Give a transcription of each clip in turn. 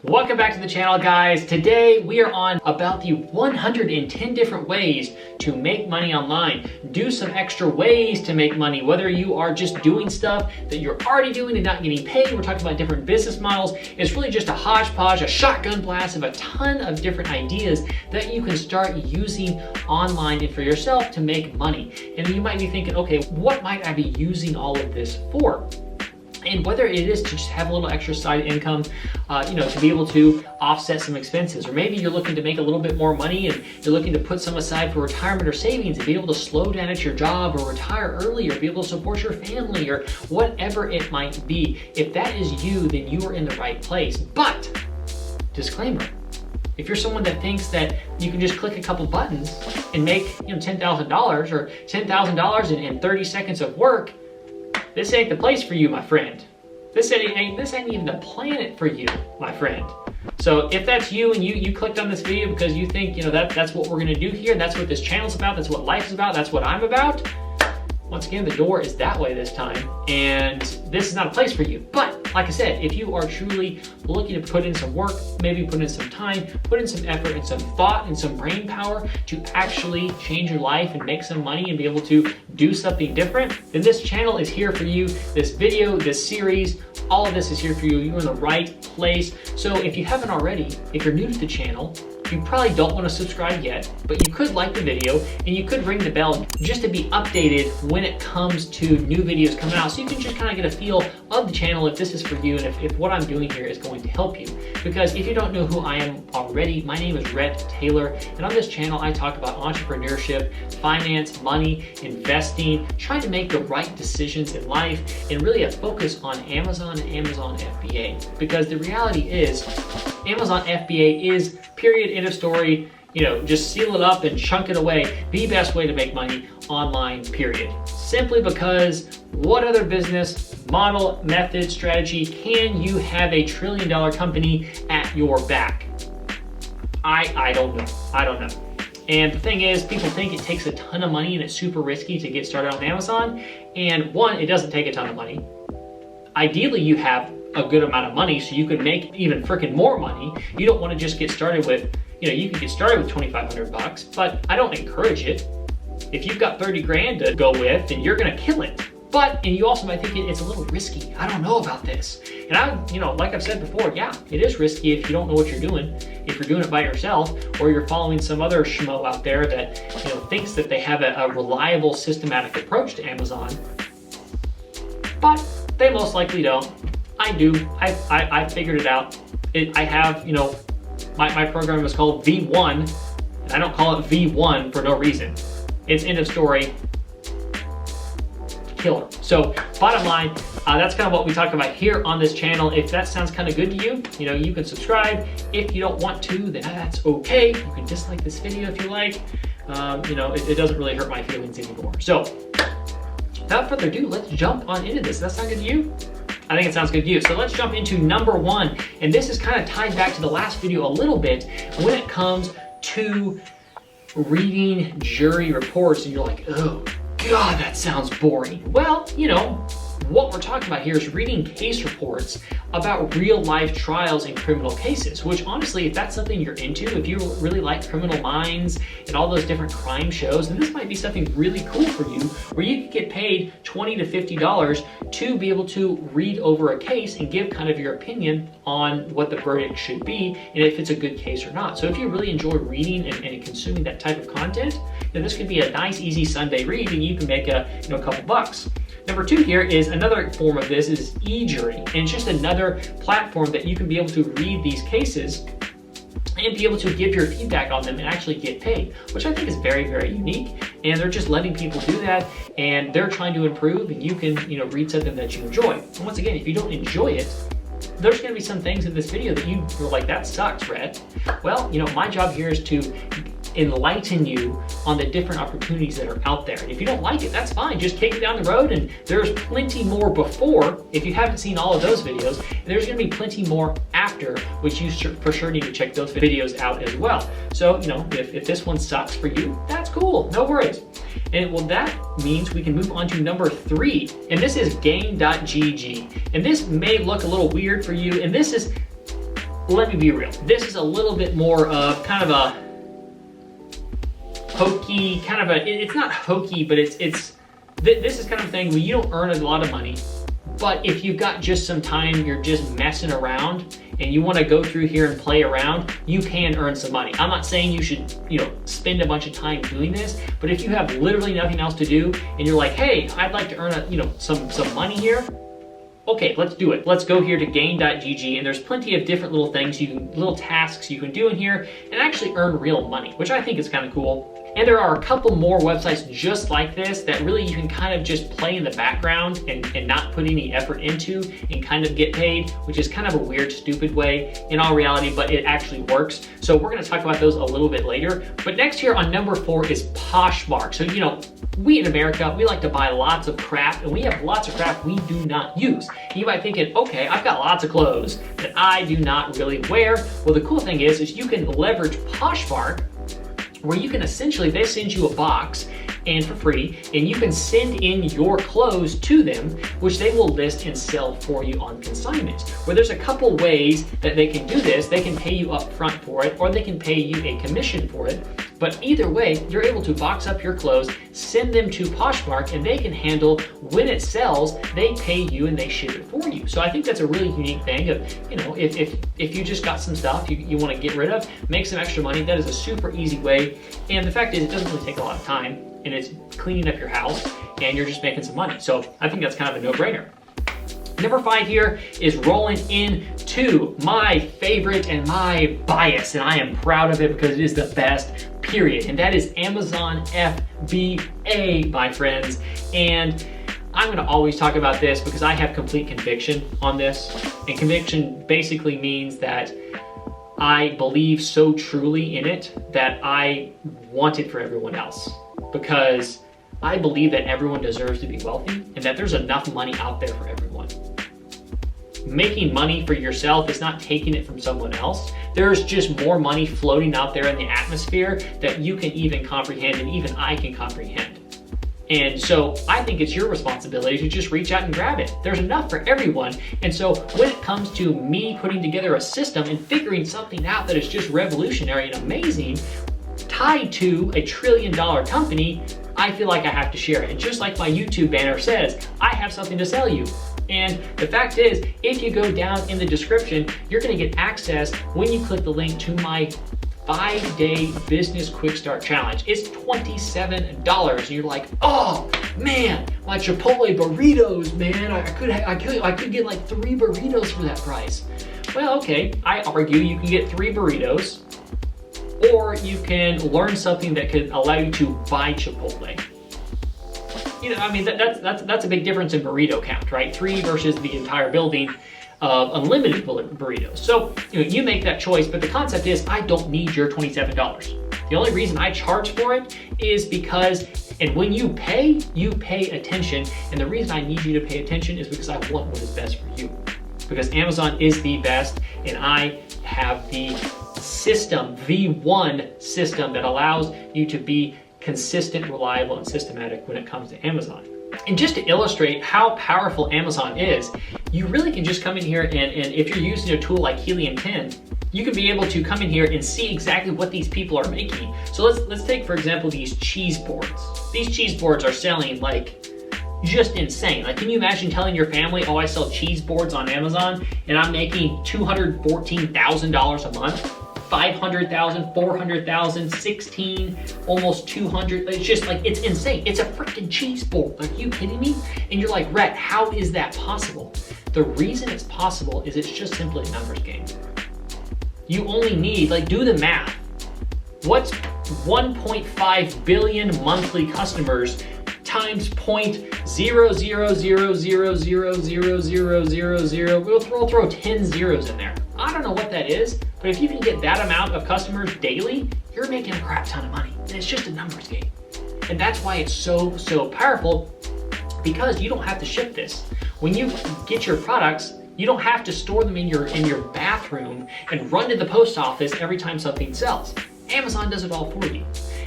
Welcome back to the channel, guys. Today we are on about the 110 different ways to make money online. Do some extra ways to make money, whether you are just doing stuff that you're already doing and not getting paid. We're talking about different business models. It's really just a hodgepodge, a shotgun blast of a ton of different ideas that you can start using online and for yourself to make money. And you might be thinking, okay, what might I be using all of this for? And whether it is to just have a little extra side income, to be able to offset some expenses, or maybe you're looking to make a little bit more money and you're looking to put some aside for retirement or savings and be able to slow down at your job or retire early or be able to support your family or whatever it might be. If that is you, then you are in the right place. But, disclaimer, if you're someone that thinks that you can just click a couple buttons and make $10,000 or $10,000 in 30 seconds of work, this ain't the place for you, my friend. This ain't even the planet for you, my friend. So if that's you and you clicked on this video because you think that's what we're gonna do here, that's what this channel's about, that's what life is about, that's what I'm about, once again, the door is that way this time, and this is not a place for you. But like I said, if you are truly looking to put in some work, maybe put in some time, put in some effort and some thought and some brain power to actually change your life and make some money and be able to do something different, then this channel is here for you. This video, this series, all of this is here for you. You're in the right place. So if you haven't already, if you're new to the channel, you probably don't want to subscribe yet, but you could like the video and you could ring the bell just to be updated when it comes to new videos coming out, so you can just kind of get a feel of the channel if this is for you and if what I'm doing here is going to help you. Because if you don't know who I am already, my name is Rhett Taylor, and on this channel I talk about entrepreneurship, finance, money, investing, trying to make the right decisions in life, and really a focus on Amazon and Amazon FBA. Because the reality is, Amazon FBA is, period, end of story, just seal it up and chunk it away, the best way to make money online, period. Simply because what other business model, method, strategy can you have a $1 trillion company at your back? I don't know. And the thing is, people think it takes a ton of money and it's super risky to get started on Amazon. And one, it doesn't take a ton of money. Ideally, you have a good amount of money so you can make even freaking more money. You don't want to just get started with, you can get started with $2,500, but I don't encourage it. If you've got 30 grand to go with, then you're gonna kill it. And you also might think it's a little risky. I don't know about this. And like I've said before, yeah, it is risky if you don't know what you're doing. If you're doing it by yourself, or you're following some other schmo out there that thinks that they have a reliable, systematic approach to Amazon. But they most likely don't. I do. I figured it out. I have, my program is called V1, and I don't call it V1 for no reason. It's end of story, killer. So bottom line, that's kind of what we talk about here on this channel. If that sounds kind of good to you, you can subscribe. If you don't want to, then that's okay. You can dislike this video if you like. It doesn't really hurt my feelings anymore. So without further ado, let's jump on into this. Does that sound good to you? I think it sounds good to you. So let's jump into number one. And this is kind of tied back to the last video a little bit when it comes to reading jury reports. And you're like, oh God, that sounds boring. Well, what we're talking about here is reading case reports about real life trials in criminal cases, which honestly, if that's something you're into, if you really like Criminal Minds and all those different crime shows, then this might be something really cool for you, where you could get paid $20 to $50 to be able to read over a case and give kind of your opinion on what the verdict should be and if it's a good case or not. So if you really enjoy reading and consuming that type of content, then this could be a nice, easy Sunday read and you can make a couple bucks. Number two here is another form of this is eJury, and it's just another platform that you can be able to read these cases and be able to give your feedback on them and actually get paid, which I think is very, very unique. And they're just letting people do that, and they're trying to improve, and you can, read something that you enjoy. And once again, if you don't enjoy it, there's gonna be some things in this video that you're like, that sucks, Rhett. Well, my job here is to enlighten you on the different opportunities that are out there. And if you don't like it, that's fine. Just kick it down the road, and there's plenty more before. If you haven't seen all of those videos, there's gonna be plenty more after, which you for sure need to check those videos out as well. So, if this one sucks for you, that's cool, no worries. And well, that means we can move on to number 3, and this is Gain.gg. And this may look a little weird for you, and this is let me be real. This is a little bit more of kind of a hokey, it's not hokey, but this is kind of thing where you don't earn a lot of money, but if you've got just some time, you're just messing around, and you want to go through here and play around, you can earn some money. I'm not saying you should, spend a bunch of time doing this, but if you have literally nothing else to do, and you're like, hey, I'd like to earn some money here, okay, let's do it. Let's go here to gain.gg, and there's plenty of different little things, little tasks you can do in here and actually earn real money, which I think is kind of cool. And there are a couple more websites just like this that really you can kind of just play in the background and not put any effort into and kind of get paid, which is kind of a weird, stupid way in all reality, but it actually works. So we're gonna talk about those a little bit later. But next here on number 4 is Poshmark. So, we in America, we like to buy lots of crap, and we have lots of crap we do not use. And you might be thinking, okay, I've got lots of clothes that I do not really wear. Well, the cool thing is you can leverage Poshmark, where you can essentially, they send you a box and for free, and you can send in your clothes to them, which they will list and sell for you on consignment. Where there's a couple ways that they can do this. They can pay you up front for it, or they can pay you a commission for it. But either way, you're able to box up your clothes, send them to Poshmark, and they can handle when it sells, they pay you and they ship it for you. So I think that's a really unique thing of, if you just got some stuff you want to get rid of, make some extra money, that is a super easy way. And the fact is, it doesn't really take a lot of time, and it's cleaning up your house, and you're just making some money. So I think that's kind of a no-brainer. Number 5 here is rolling into my favorite and my bias, and I am proud of it because it is the best, period. And that is Amazon FBA, my friends. And I'm gonna always talk about this because I have complete conviction on this. And conviction basically means that I believe so truly in it that I want it for everyone else. Because I believe that everyone deserves to be wealthy and that there's enough money out there for everyone. Making money for yourself is not taking it from someone else. There's just more money floating out there in the atmosphere that you can even comprehend, and even I can comprehend. And so I think it's your responsibility to just reach out and grab it. There's enough for everyone. And so when it comes to me putting together a system and figuring something out that is just revolutionary and amazing, tied to a $1 trillion company, I feel like I have to share it. And just like my YouTube banner says, I have something to sell you. And the fact is, if you go down in the description, you're gonna get access when you click the link to my 5-day business quick start challenge. It's $27, and you're like, oh man, my Chipotle burritos, man, I could get like 3 burritos for that price. Well, okay, I argue you can get 3 burritos, or you can learn something that could allow you to buy Chipotle. That's a big difference in burrito count, right? 3 versus the entire building of unlimited burritos. So, you make that choice, but the concept is I don't need your $27. The only reason I charge for it is because, and when you pay attention, and the reason I need you to pay attention is because I want what is best for you. Because Amazon is the best, and I have the system, the one system that allows you to be consistent, reliable, and systematic when it comes to Amazon. And just to illustrate how powerful Amazon is, you really can just come in here and if you're using a tool like Helium 10, you can be able to come in here and see exactly what these people are making. So let's take, for example, these cheese boards. These cheese boards are selling like just insane. Like, can you imagine telling your family, oh, I sell cheese boards on Amazon and I'm making $214,000 a month? 500,000, 400,000, 16, almost 200. It's just like, it's insane. It's a freaking cheese board. Like, are you kidding me? And you're like, Rhett, how is that possible? The reason it's possible is it's just simply a numbers game. You only need, do the math. What's 1.5 billion monthly customers times 0.000000000? We'll throw 10 zeros in there. I don't know what that is, but if you can get that amount of customers daily, you're making a crap ton of money. And it's just a numbers game. And that's why it's so powerful, because you don't have to ship this. When you get your products, you don't have to store them in your bathroom and run to the post office every time something sells. Amazon does it all for you.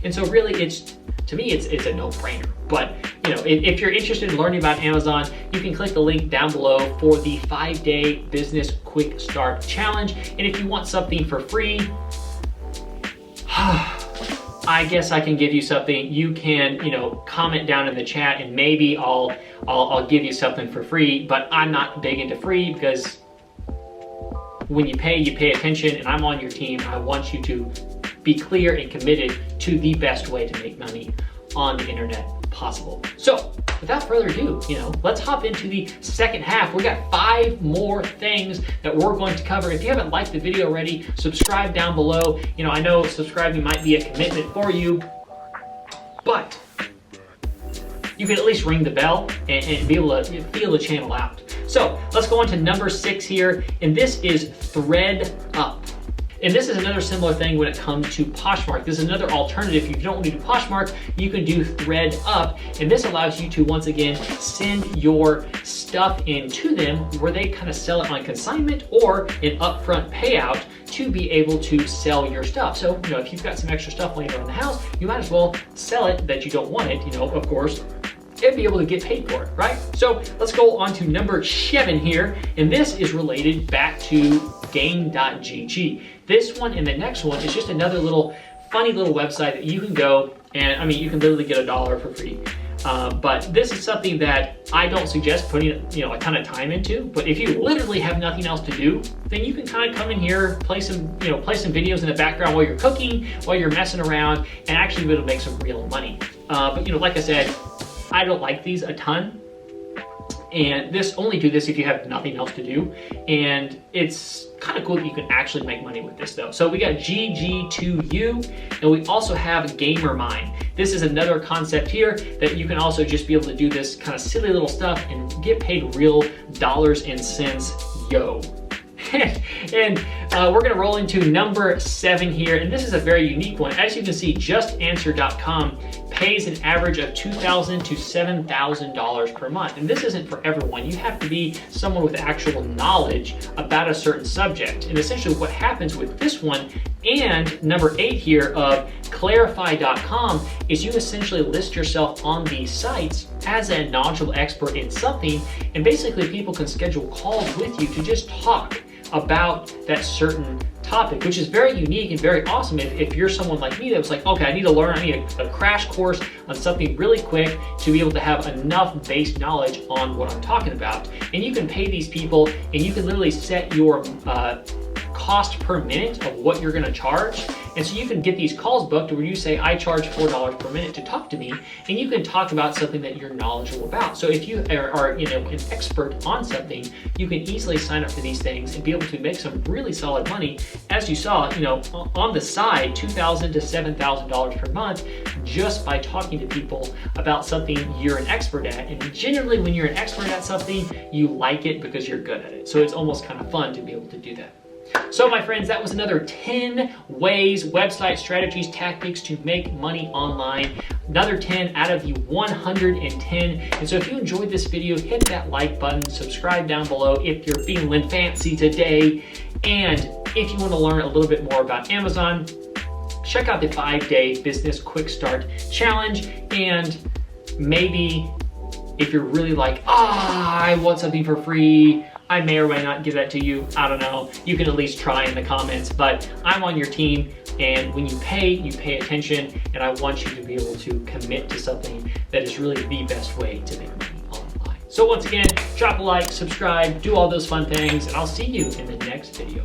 And so really to me, it's a no-brainer. But you know, if you're interested in learning about Amazon, you can click the link down below for the 5-day business quick start challenge. And if you want something for free, I guess I can give you something. You can, you know, comment down in the chat and maybe I'll give you something for free, but I'm not big into free because when you pay attention, and I'm on your team. I want you to be clear and committed to the best way to make money on the internet possible. So without further ado, you know, let's hop into the second half. We got 5 more things that we're going to cover. If you haven't liked the video already, subscribe down below. You know, I know subscribing might be a commitment for you, but you can at least ring the bell and be able to feel the channel out. So let's go on to number 6 here, and this is ThreadUp. And this is another similar thing when it comes to Poshmark. This is another alternative. If you don't want to do Poshmark, you can do ThreadUp. And this allows you to, once again, send your stuff into them where they kind of sell it on consignment or an upfront payout to be able to sell your stuff. So, you know, if you've got some extra stuff laying around the house, you might as well sell it that you don't want it, you know, of course, and be able to get paid for it, right? So let's go on to number 7 here. And this is related back to Game.gg. This one and the next one is just another little funny little website that you can go and, I mean, you can literally get $1 for free. But this is something that I don't suggest putting, you know, a ton of time into. But if you literally have nothing else to do, then you can kind of come in here, play some videos in the background while you're cooking, while you're messing around, and actually be able to make some real money. But you know, like I said, I don't like these a ton. And only do this if you have nothing else to do. And it's kind of cool that you can actually make money with this though. So we got GG2U, and we also have GamerMine. This is another concept here that you can also just be able to do this kind of silly little stuff and get paid real dollars and cents, yo. And we're gonna roll into number 7 here, and this is a very unique one. As you can see, JustAnswer.com pays an average of $2,000 to $7,000 per month. And this isn't for everyone. You have to be someone with actual knowledge about a certain subject. And essentially what happens with this one and number 8 here of Clarify.com is you essentially list yourself on these sites as a knowledgeable expert in something, and basically people can schedule calls with you to just talk about that certain topic, which is very unique and very awesome if you're someone like me that was like, okay, I need to learn, I need a crash course on something really quick to be able to have enough base knowledge on what I'm talking about. And you can pay these people, and you can literally set your cost per minute of what you're gonna charge. And so you can get these calls booked where you say, I charge $4 per minute to talk to me, and you can talk about something that you're knowledgeable about. So if you are you know, an expert on something, you can easily sign up for these things and be able to make some really solid money. As you saw, you know, on the side, $2,000 to $7,000 per month just by talking to people about something you're an expert at. And generally when you're an expert at something, you like it because you're good at it. So it's almost kind of fun to be able to do that. So my friends, that was another 10 ways, website strategies, tactics to make money online. Another 10 out of the 110. And so if you enjoyed this video, hit that like button, subscribe down below if you're feeling fancy today. And if you want to learn a little bit more about Amazon, check out the 5-day business quick start challenge. And maybe if you're really like, I want something for free, I may or may not give that to you. I don't know. You can at least try in the comments, but I'm on your team, and when you pay attention, and I want you to be able to commit to something that is really the best way to make money online. So once again, drop a like, subscribe, do all those fun things, and I'll see you in the next video.